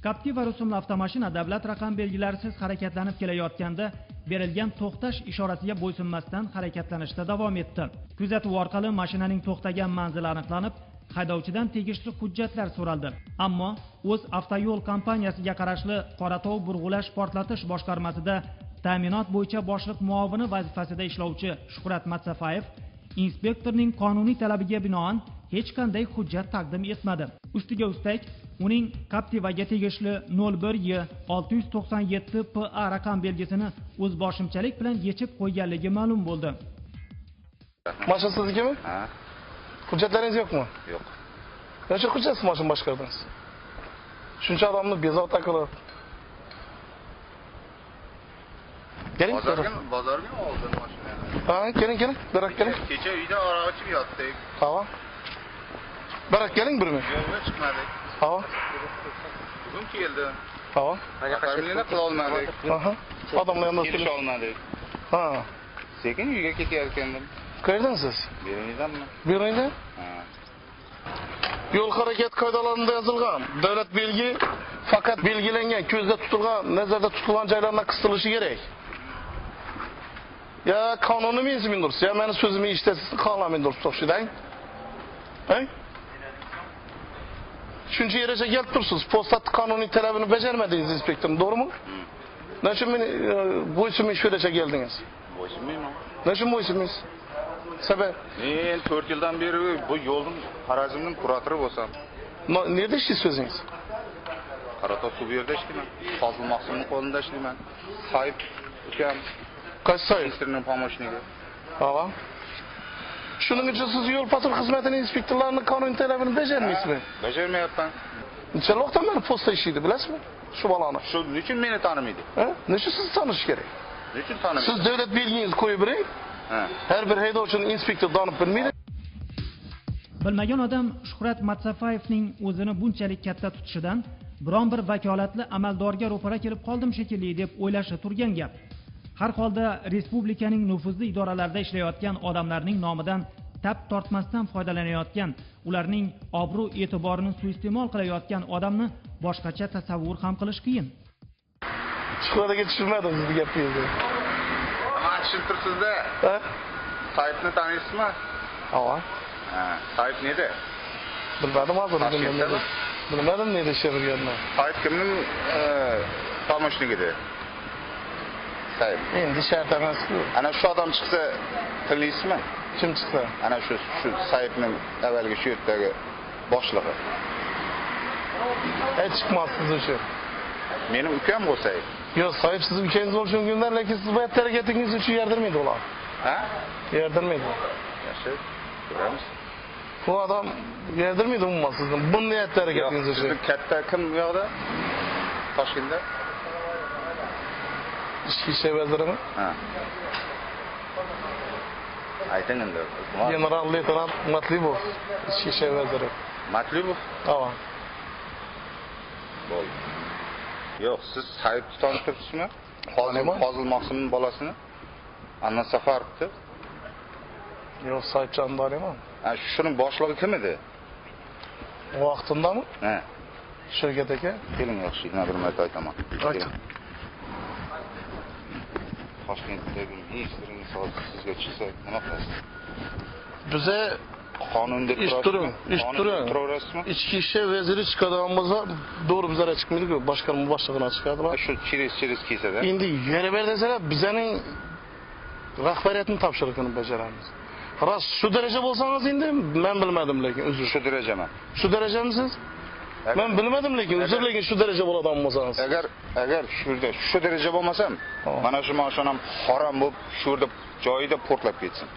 Captiva rusumli avtomashina davlat raqam belgilarisiz harakatlanib kelayotganda berilgan to'xtash ishoratiga bo'ysunmasdan harakatlanishda davom etdi. Kuzatuv orqali mashinaning to'xtagan manzili aniqlanib, haydovchidan tegishli hujjatlar so'raldi. Ammo o'z avtoyo'l kompaniyasiga qarashli Qoratov burg'ulash portlatish boshqarmasida ta'minot bo'yicha boshliq muovini vazifasida ishlovchi Shuhrat Matsafayev inspektorning qonuniy talabiga binoan hech qanday hujjat taqdim etmadi. Ustiga ustak, uning Captivaga tegishli 01Y697PA raqam belgisini o'z boshimchalik bilan yechib qo'yganligi ma'lum bo'ldi. Mashina siznikimi? Ha. Hujjatlaringiz yo'qmi? Yo'q. Necha hujjatsiz mashina boshqardingiz? Shuncha odamni bezovta qilib. Keling, bozorga oldim mashinani. Ha, keling. Biroq keling. Kecha uyda aroq ichib yotdik. Tamam. Biroq keling bir minut. Yo'lga chiqmadik. Tamam. Bugun keldi. Tamam. Qaraminini qila olmadik. Aha. Odamlar ham Kelisha olmadik. Ha. Sekin uyga ketayotgandim. Qayerdan siz? Beringizdanmi? Beringizdan? Ha. Yo'l harakat qoidalarida yozilgan davlat belgi faqat belgilangan, ko'zda tutilgan, nazarda tutilgan joylarga qisilishi kerak. Ya qonunni mensiz dursa, ya meni so'zimni eshitasiz, qonunni dursa o'xshaydi. Hey? Shuncha yerga kelib tursiz, postat qonuniy talabini bajarmadingiz inspektorim, to'g'rimi? Nechun meni bo'ysunmay shu yerga keldingiz? Bo'ysunmayman. Nechun bo'ysunmaysiz? Sabab? Men 4 yildan beri bu yo'lning Xorazmning kuratori bo'lsam. Nerda ishlaysiz o'zingiz? Qoratov suv yerda ishlayman. Fozil Maqsumning qo'lida ishlayman. Sayib ukam Qaysi sayib? Ministrning pomochniga. Ha. Shuning uchun siz yo'l patrul xizmatining inspektorlarining qonuniy talabini bajarmaysizmi? Bajarmayapman. Necha vaqtdan beri posta ishlaydi, bilasizmi? Shu baloni. Shu nechun meni tanimaydi? Ha? Nechun sizni tanish kerak? Nechun tanimaydi? Siz davlat belgingizni qo'yib bering. Ha. Har bir haydovchini inspektor tanib bilmaydi. Bilmagan odam Shuhrat Matsafayevning o'zini bunchalik katta tutishidan biron bir vakolatli amaldorga ro'para kelib qoldim shekilli deb o'ylashi turgan gap. Har holda respublikaning nufuzli idoralarida ishlayotgan odamlarning nomidan tap tortmasdan foydalanayotgan, ularning obro' e'tiborini suiiste'mol qilayotgan odamni boshqacha tasavvur ham qilish qiyin. Shuhratga tushunmadim siz gapingizni. Mana tushuntirsiz-da. Ha? Sayibni taniysizmi? Ha. Ha, Sayib neda? Bilmadim hozir. Bilmadim neda ish qilganini. Sayib kimning pomochnigidir? Sayib. Endi shart emas-ku. Ana shu odam chiqsa tanlaysizmi? Kim chiqsa? Ana shu Sayibning avvalgi shu yerdagi boshlig'i. Chiqmasiz o'sha. Mening ukam bo'lsa. Yo'q, Sayib siz ukangiz bo'lishi mumkin, lekin siz bu harakatingiz uchun yordamlaydi ular. Ha? Yordamlaydi. Yaxshi. Ko'ramiz. Bu odam yordamlaydi umuman sizni bunday harakatingiz uchun. Sizning katta kim bu yoqda? Toshkentda? Ichki ishlar vazirimi? Ha. Ayting endi. General-leytenant Matlibov, ichki ishlar vaziri. Matlibov? Ha. Bo'ldi. Yo'q, siz Sayibni tanib turibsizmi? Fozil Maqsumning bolasini. Anna Safarovni. Yo'q, Sayibchani taniyman. Ha, shuning boshlig'i kim edi? Vaqtindami? Ha. Shavkat aka. Keling, yaxshi, yana bir marta aytaman. Ayting. Toshkentdagi ministrning so'zi sizga chiqsa, nima qilasiz? Biza qonunda ish turing. Ichki ishlar vaziri chiqadigan bo'lsa, to'g'ri bizlarga chiqmaydi-ku, boshqarma boshlig'iga chiqadilar. Shu cheres kesada. Endi yana bir desalar, bizning rahbariyatning topshirig'ini bajaramiz. Rost shu daraja bo'lsangiz endi men bilmadim lekin uzr. Shu darajami? Shu darajamisiz? Men bilmadim lekin uzr lekin shu daraja bo'ladigan bo'lsangiz. Agar shu daraja bo'lmasam, mana shu mashinam harom bo'lib, shu yerda joyida portlab ketsin.